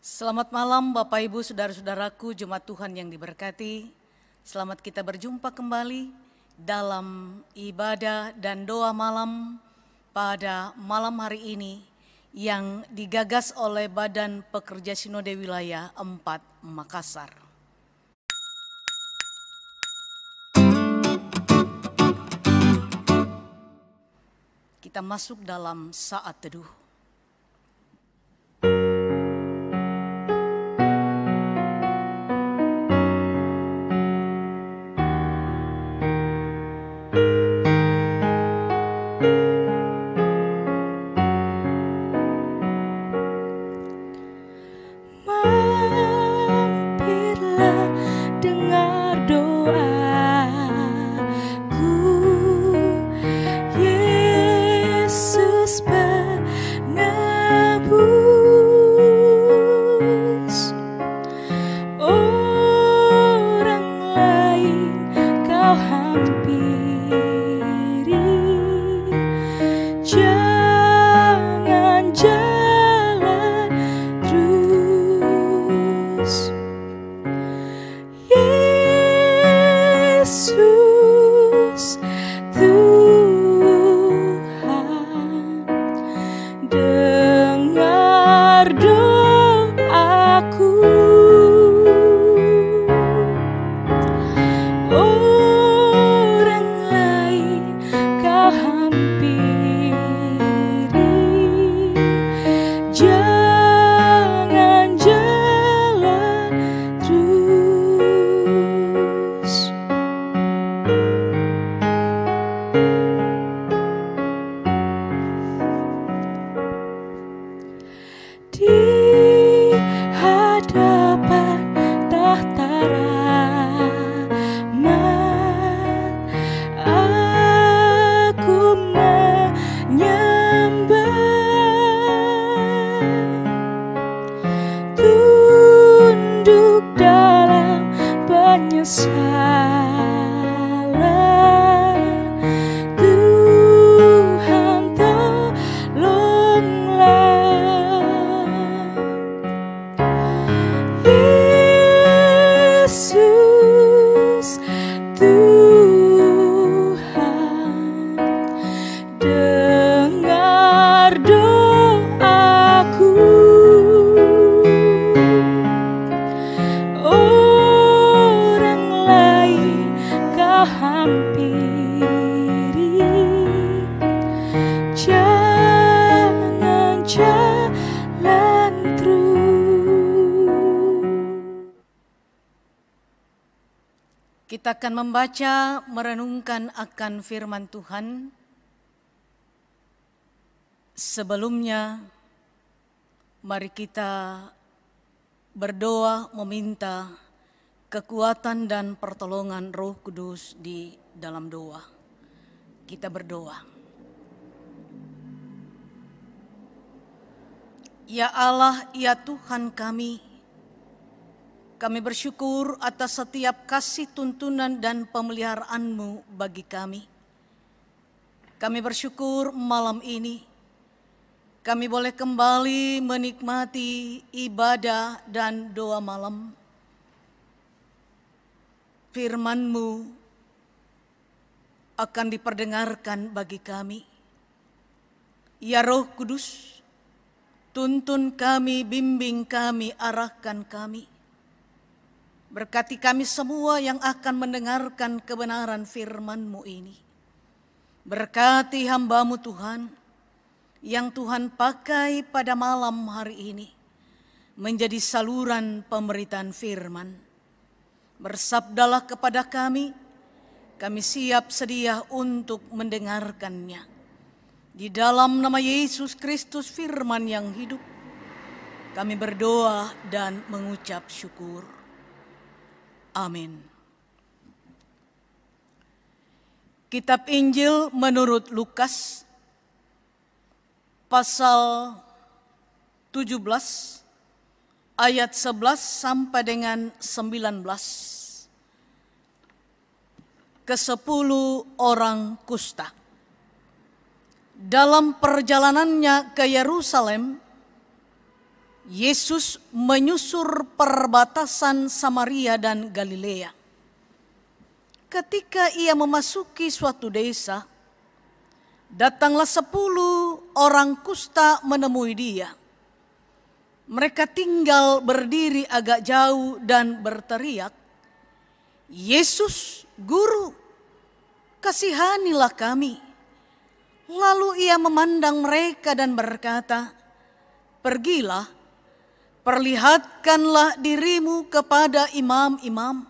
Selamat malam Bapak Ibu Saudara-saudaraku jemaat Tuhan yang diberkati. Selamat kita berjumpa kembali dalam ibadah dan doa malam pada malam hari ini yang digagas oleh Badan Pekerja Sinode Wilayah 4 Makassar. Kita masuk dalam saat teduh. Kita akan membaca, merenungkan akan firman Tuhan. Sebelumnya, mari kita berdoa meminta kekuatan dan pertolongan Roh Kudus di dalam doa. Kita berdoa. Ya Allah, ya Tuhan kami bersyukur atas setiap kasih tuntunan dan pemeliharaan-Mu bagi kami. Kami bersyukur malam ini kami boleh kembali menikmati ibadah dan doa malam. Firman-Mu akan diperdengarkan bagi kami. Ya Roh Kudus, tuntun kami, bimbing kami, arahkan kami. Berkati kami semua yang akan mendengarkan kebenaran firman-Mu ini. Berkati hamba-Mu Tuhan, yang Tuhan pakai pada malam hari ini, menjadi saluran pemberitaan firman. Bersabdalah kepada kami siap sedia untuk mendengarkannya. Di dalam nama Yesus Kristus firman yang hidup, kami berdoa dan mengucap syukur. Amin. Kitab Injil menurut Lukas pasal 17 ayat 11 sampai dengan 19. Ke-10 orang kusta. Dalam perjalanannya ke Yerusalem, Yesus menyusur perbatasan Samaria dan Galilea. Ketika ia memasuki suatu desa, datanglah 10 orang kusta menemui dia. Mereka tinggal berdiri agak jauh dan berteriak, "Yesus, Guru, kasihanilah kami." Lalu ia memandang mereka dan berkata, "Pergilah, perlihatkanlah dirimu kepada imam-imam."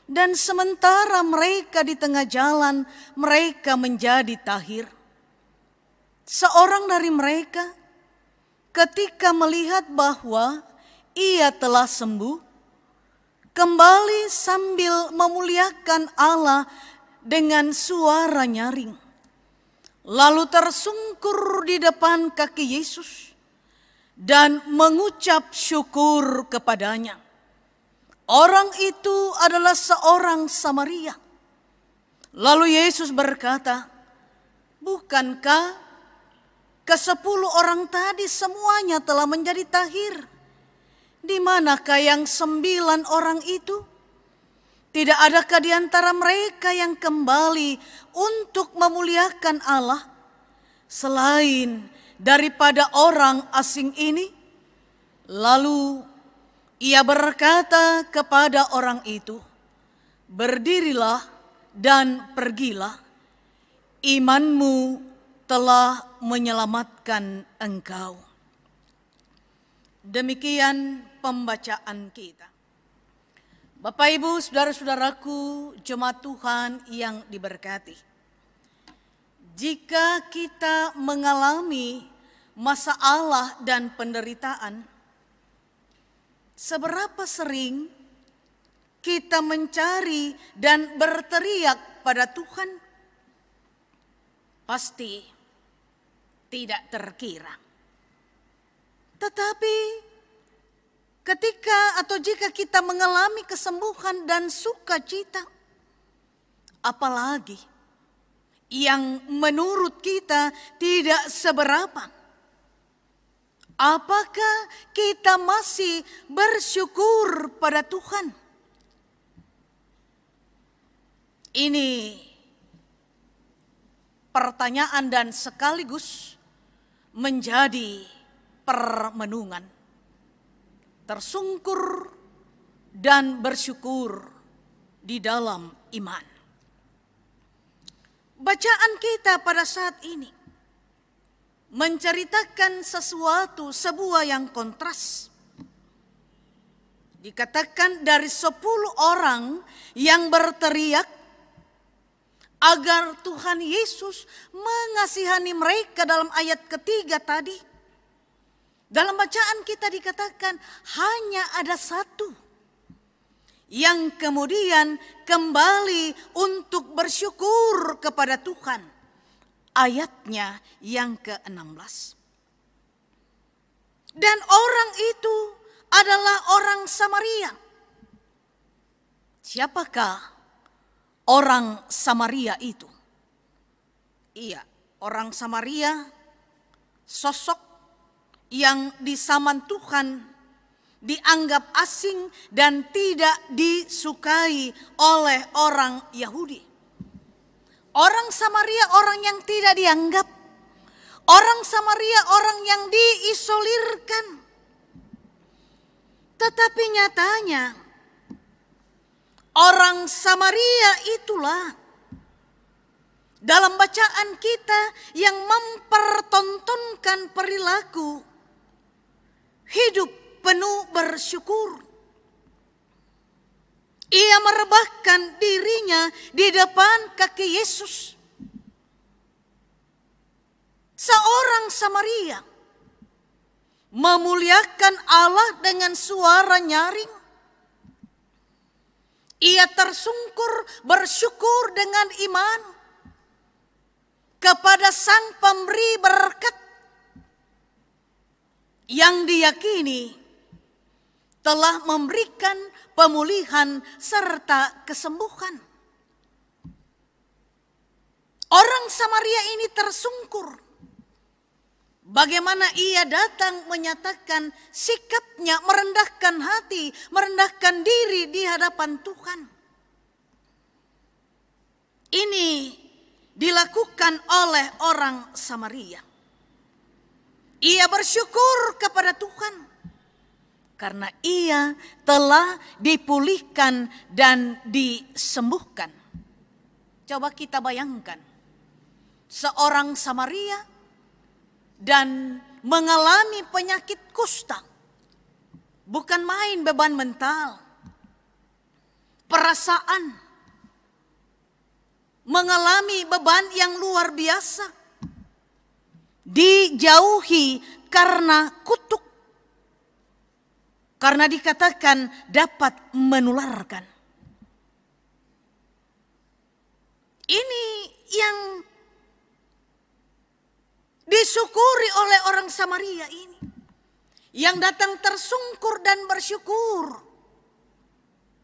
Dan sementara mereka di tengah jalan, mereka menjadi tahir. Seorang dari mereka, ketika melihat bahwa ia telah sembuh, kembali sambil memuliakan Allah dengan suara nyaring. Lalu tersungkur di depan kaki Yesus dan mengucap syukur kepadanya. Orang itu adalah seorang Samaria. Lalu Yesus berkata, "Bukankah ke-10 orang tadi semuanya telah menjadi tahir? Di manakah yang 9 orang itu? Tidak adakah di antara mereka yang kembali untuk memuliakan Allah selain daripada orang asing ini?" Lalu ia berkata kepada orang itu, "Berdirilah dan pergilah, imanmu telah menyelamatkan engkau." Demikian pembacaan kita. Bapak, Ibu, saudara-saudaraku, jemaat Tuhan yang diberkati. Jika kita mengalami masalah dan penderitaan, seberapa sering kita mencari dan berteriak pada Tuhan? Pasti tidak terkira. Tetapi ketika atau jika kita mengalami kesembuhan dan sukacita, apalagi yang menurut kita tidak seberapa, apakah kita masih bersyukur pada Tuhan? Ini pertanyaan dan sekaligus menjadi permenungan. Tersungkur dan bersyukur di dalam iman. Bacaan kita pada saat ini menceritakan sebuah yang kontras. Dikatakan dari 10 orang yang berteriak agar Tuhan Yesus mengasihani mereka dalam ayat ketiga tadi. Dalam bacaan kita dikatakan hanya ada 1 yang kemudian kembali untuk bersyukur kepada Tuhan. Ayatnya yang ke-16. Dan orang itu adalah orang Samaria. Siapakah orang Samaria itu? Iya, orang Samaria sosok yang di zaman Tuhan dianggap asing dan tidak disukai oleh orang Yahudi. Orang Samaria orang yang tidak dianggap. Orang Samaria orang yang diisolirkan. Tetapi nyatanya orang Samaria itulah dalam bacaan kita yang mempertontonkan perilaku hidup penuh bersyukur. Ia merebahkan dirinya di depan kaki Yesus. Seorang Samaria memuliakan Allah dengan suara nyaring. Ia tersungkur bersyukur dengan iman kepada Sang Pemberi berkat yang diyakini telah memberikan pemulihan serta kesembuhan. Orang Samaria ini tersungkur Bagaimana ia datang menyatakan sikapnya, merendahkan hati, merendahkan diri di hadapan Tuhan. Ini dilakukan oleh orang Samaria. Ia bersyukur kepada Tuhan karena ia telah dipulihkan dan disembuhkan. Coba kita bayangkan, seorang Samaria dan mengalami penyakit kusta. Bukan main beban mental, perasaan, mengalami beban yang luar biasa. Dijauhi karena kutuk. Karena dikatakan dapat menularkan. Ini yang disyukuri oleh orang Samaria ini. Yang datang tersungkur dan bersyukur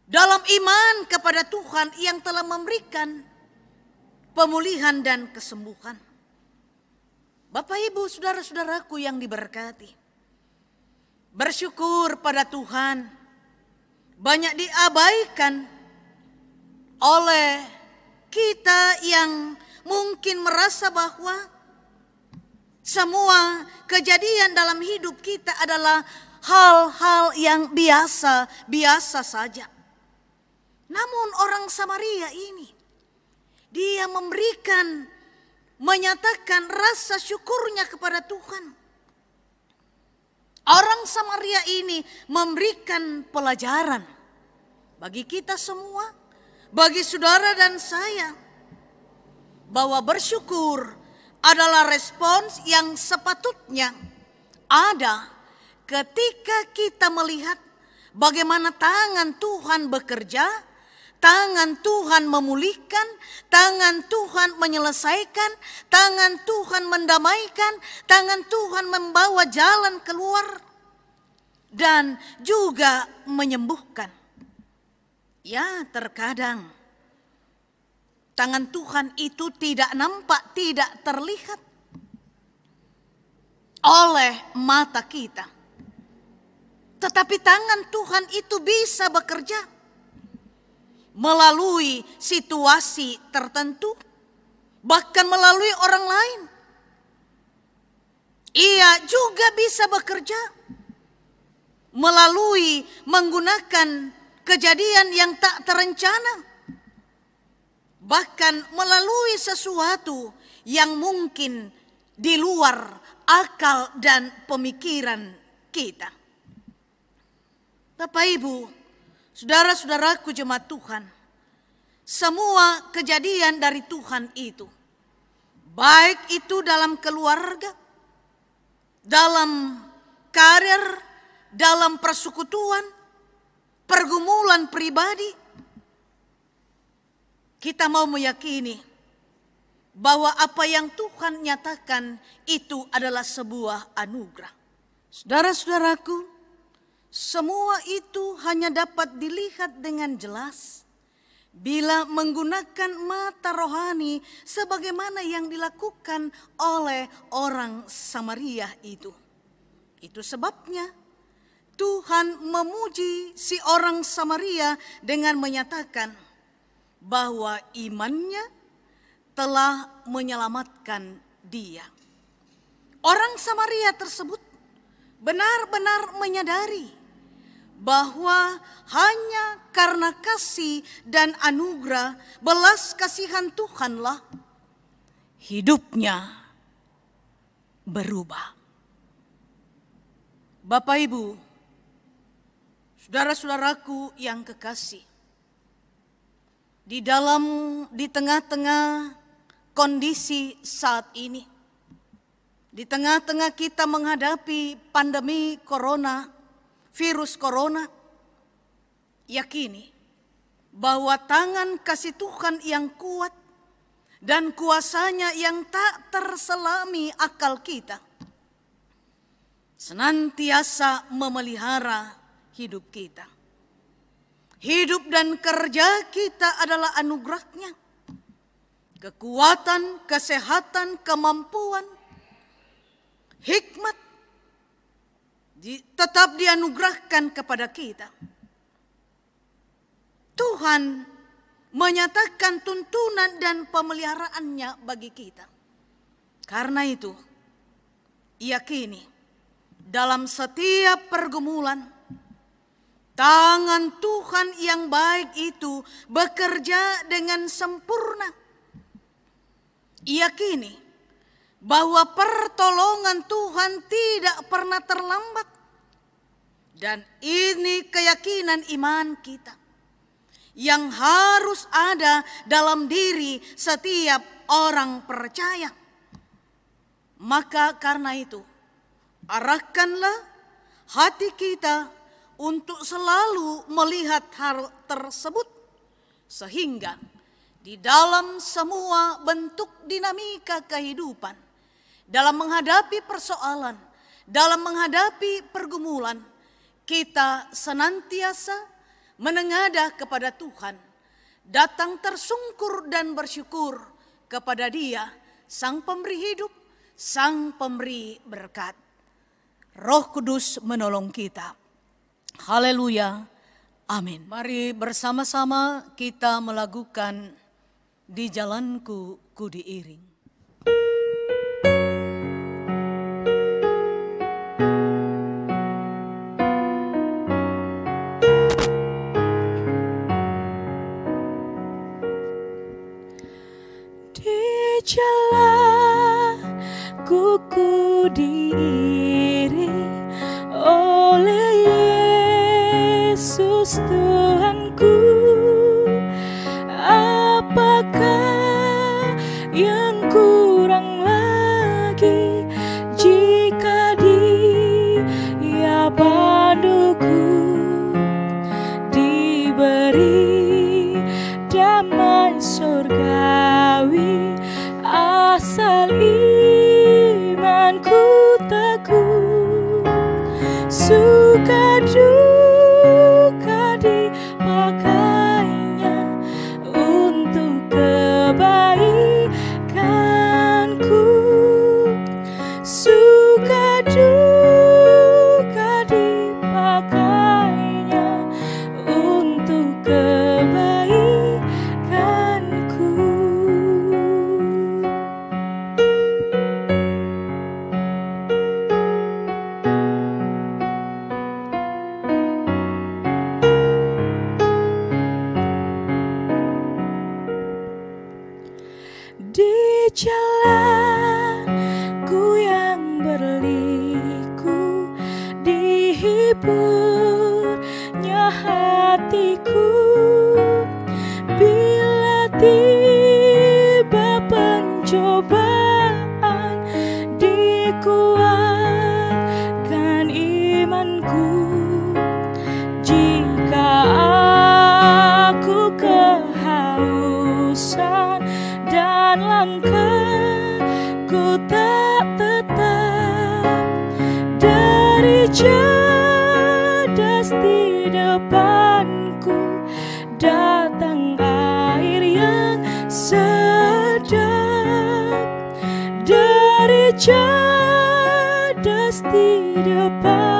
dalam iman kepada Tuhan yang telah memberikan pemulihan dan kesembuhan. Bapak, Ibu, saudara-saudaraku yang diberkati, bersyukur pada Tuhan banyak diabaikan oleh kita yang mungkin merasa bahwa semua kejadian dalam hidup kita adalah hal-hal yang biasa saja. Namun orang Samaria ini, dia menyatakan rasa syukurnya kepada Tuhan. Orang Samaria ini memberikan pelajaran bagi kita semua, bagi saudara dan saya, bahwa bersyukur adalah respons yang sepatutnya ada ketika kita melihat bagaimana tangan Tuhan bekerja, tangan Tuhan memulihkan, tangan Tuhan menyelesaikan, tangan Tuhan mendamaikan, tangan Tuhan membawa jalan keluar, dan juga menyembuhkan. Ya, terkadang tangan Tuhan itu tidak nampak, tidak terlihat oleh mata kita. Tetapi tangan Tuhan itu bisa bekerja melalui situasi tertentu, bahkan melalui orang lain. Ia juga bisa bekerja melalui menggunakan kejadian yang tak terencana, bahkan melalui sesuatu yang mungkin di luar akal dan pemikiran kita. Bapak, Ibu, saudara-saudaraku jemaat Tuhan, semua kejadian dari Tuhan itu, baik itu dalam keluarga, dalam karir, dalam persekutuan, pergumulan pribadi, kita mau meyakini bahwa apa yang Tuhan nyatakan itu adalah sebuah anugerah. Saudara-saudaraku, semua itu hanya dapat dilihat dengan jelas bila menggunakan mata rohani sebagaimana yang dilakukan oleh orang Samaria itu. Itu sebabnya Tuhan memuji si orang Samaria dengan menyatakan bahwa imannya telah menyelamatkan dia. Orang Samaria tersebut benar-benar menyadari bahwa hanya karena kasih dan anugerah belas kasihan Tuhanlah hidupnya berubah. Bapak, Ibu, saudara-saudaraku yang kekasih, di tengah-tengah kondisi saat ini, di tengah-tengah kita menghadapi pandemi corona, virus corona, yakini bahwa tangan kasih Tuhan yang kuat dan kuasanya yang tak terselami akal kita senantiasa memelihara hidup kita. Hidup dan kerja kita adalah anugerahnya. Kekuatan, kesehatan, kemampuan, hikmat tetap dianugerahkan kepada kita. Tuhan menyatakan tuntunan dan pemeliharaannya bagi kita. Karena itu, yakini dalam setiap pergumulan, tangan Tuhan yang baik itu bekerja dengan sempurna. Yakini bahwa pertolongan Tuhan tidak pernah terlambat. Dan ini keyakinan iman kita yang harus ada dalam diri setiap orang percaya. Maka karena itu, arahkanlah hati kita untuk selalu melihat hal tersebut, sehingga di dalam semua bentuk dinamika kehidupan, dalam menghadapi persoalan, dalam menghadapi pergumulan, kita senantiasa menengadah kepada Tuhan, datang tersungkur dan bersyukur kepada Dia, Sang Pemberi hidup, Sang Pemberi berkat. Roh Kudus menolong kita. Haleluya. Amin. Mari bersama-sama kita melakukan Di Jalanku Ku Diiring. Di jalanku ku diiring oleh Yesus Tuhanku. Apakah yang kurang lagi jika Dia panduku, diberi damai surgawi, asal imanku teguh, suka duka dipakainya untuk kebaikanku, suka duka dipakainya untuk kebaikanku. Di jalanku yang berliku, dihiburnya hatiku. Bila tiba pencobaan, dikuatkan imanku. Jika aku kehausan dan langkahku tak tetap, dari jadas di depanku datang air yang sedap. Dari jadas di depan